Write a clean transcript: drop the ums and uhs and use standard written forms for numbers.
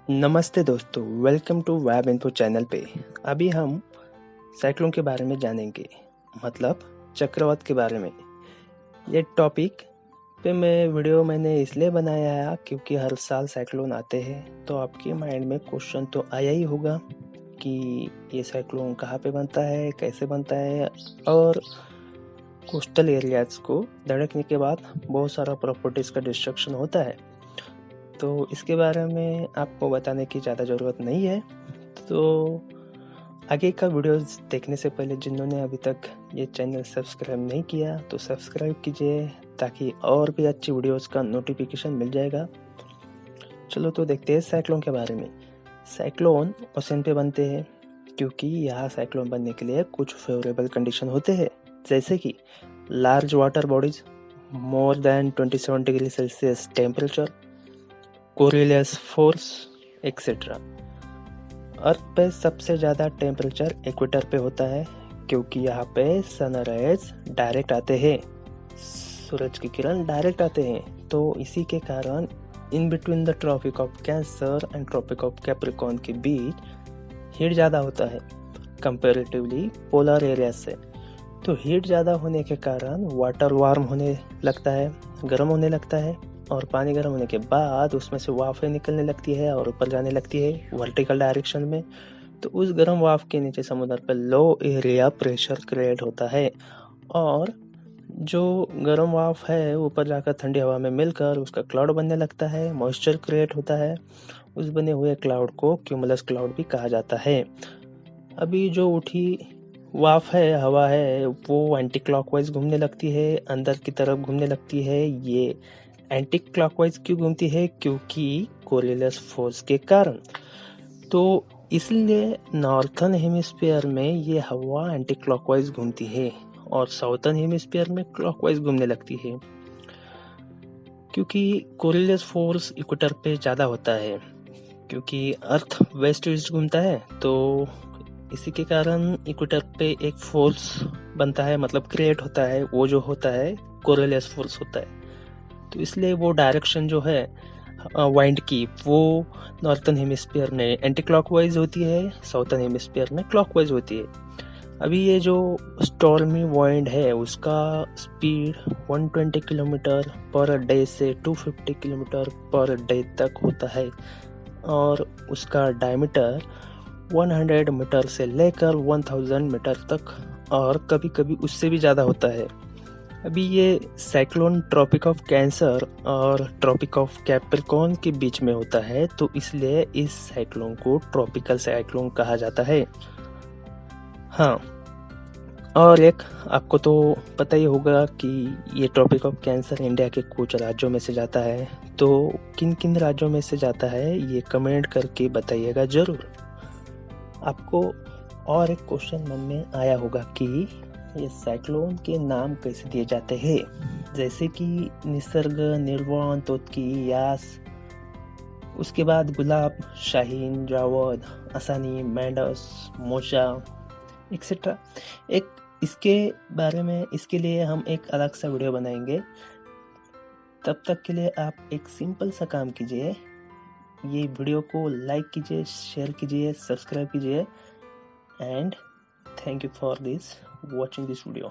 नमस्ते दोस्तों, welcome to web info channel पे। अभी हम साइक्लोन के बारे में जानेंगे, मतलब चक्रवात के बारे में। ये टॉपिक पे मैंने इसलिए बनाया है क्योंकि हर साल साइक्लोन आते हैं, तो आपके माइंड में क्वेश्चन तो आया ही होगा कि ये साइक्लोन कहाँ पे बनता है, कैसे बनता है, और कोस्टल एरियाज को धड़कने के बाद बहुत सारा प्रॉपर्टीज का डिस्ट्रक्शन होता है। तो इसके बारे में आपको बताने की ज़्यादा ज़रूरत नहीं है। तो आगे का वीडियोस देखने से पहले जिन्होंने अभी तक ये चैनल सब्सक्राइब नहीं किया तो सब्सक्राइब कीजिए, ताकि और भी अच्छी वीडियोस का नोटिफिकेशन मिल जाएगा। चलो तो देखते हैं साइक्लोन के बारे में। साइक्लोन ओशन पे बनते हैं क्योंकि यहाँ साइक्लोन बनने के लिए कुछ फेवरेबल कंडीशन होते हैं, जैसे कि large water bodies, more than 27 degree Celsius temperature, Coriolis force etcetera. Earth पे सबसे ज़्यादा टेम्परेचर इक्वेटर पे होता है क्योंकि यहाँ पे सनराइज डायरेक्ट आते हैं, सूरज की किरण डायरेक्ट आते हैं। तो इसी के कारण in between the tropic of cancer and tropic of capricorn के बीच हीट ज़्यादा होता है कंपेरेटिवली पोलर एरिया से। तो हीट ज़्यादा होने के कारण वाटर वार्म होने लगता है, गर्म होने लगता है, और पानी गर्म होने के बाद उसमें से वाफें निकलने लगती है और ऊपर जाने लगती है वर्टिकल डायरेक्शन में। तो उस गर्म वाफ के नीचे समुद्र पर लो एरिया प्रेशर क्रिएट होता है, और जो गर्म वाफ है ऊपर जाकर ठंडी हवा में मिलकर उसका क्लाउड बनने लगता है, मॉइस्चर क्रिएट होता है। उस बने हुए क्लाउड को क्यूमुलस क्लाउड भी कहा जाता है। अभी जो उठी वाफ है, हवा है, वो एंटी क्लॉकवाइज घूमने लगती है, अंदर की तरफ घूमने लगती है। ये एंटी क्लॉकवाइज क्यों घूमती है? क्योंकि कोरिलियस फोर्स के कारण। तो इसलिए नॉर्थर्न हेमिस्फीयर में ये हवा एंटी क्लॉकवाइज घूमती है और साउथर्न हेमिस्फीयर में क्लॉकवाइज घूमने लगती है, क्योंकि कोरिलियस फोर्स इक्वेटर पे ज़्यादा होता है। क्योंकि अर्थ वेस्ट ईस्ट घूमता है, तो इसी के कारण इक्वेटर पे एक फोर्स बनता है, मतलब क्रिएट होता है। वो जो होता है कोरिलियस फोर्स होता है। तो इसलिए वो डायरेक्शन जो है वाइंड की, वो नॉर्थर्न हेमिस्फीयर में एंटी क्लॉकवाइज होती है, साउथर्न हेमिस्फीयर में क्लॉकवाइज होती है। अभी ये जो स्टॉर्मी वाइंड है उसका स्पीड 120 किलोमीटर पर डे से 250 किलोमीटर पर डे तक होता है, और उसका डायमीटर 100 मीटर से लेकर 1000 मीटर तक, और कभी कभी उससे भी ज़्यादा होता है। अभी ये साइक्लोन ट्रॉपिक ऑफ कैंसर और ट्रॉपिक ऑफ कैप्रिकॉर्न के बीच में होता है, तो इसलिए इस साइक्लोन को ट्रॉपिकल साइक्लोन कहा जाता है। हाँ, और एक आपको तो पता ही होगा कि ये ट्रॉपिक ऑफ कैंसर इंडिया के कुछ राज्यों में से जाता है। तो किन किन राज्यों में से जाता है ये कमेंट करके बताइएगा ज़रूर। आपको और एक क्वेश्चन मन में आया होगा कि ये साइक्लोन के नाम कैसे दिए जाते हैं, जैसे कि निसर्ग, निर्वाण, तोतकी, यास, उसके बाद गुलाब, शाहीन, जावद, असानी, मैंडस, मोशा एक्सेट्रा। एक इसके बारे में, इसके लिए हम एक अलग सा वीडियो बनाएंगे। तब तक के लिए आप एक सिंपल सा काम कीजिए, ये वीडियो को लाइक कीजिए, शेयर कीजिए, सब्सक्राइब कीजिए, and thank you for this watching this video.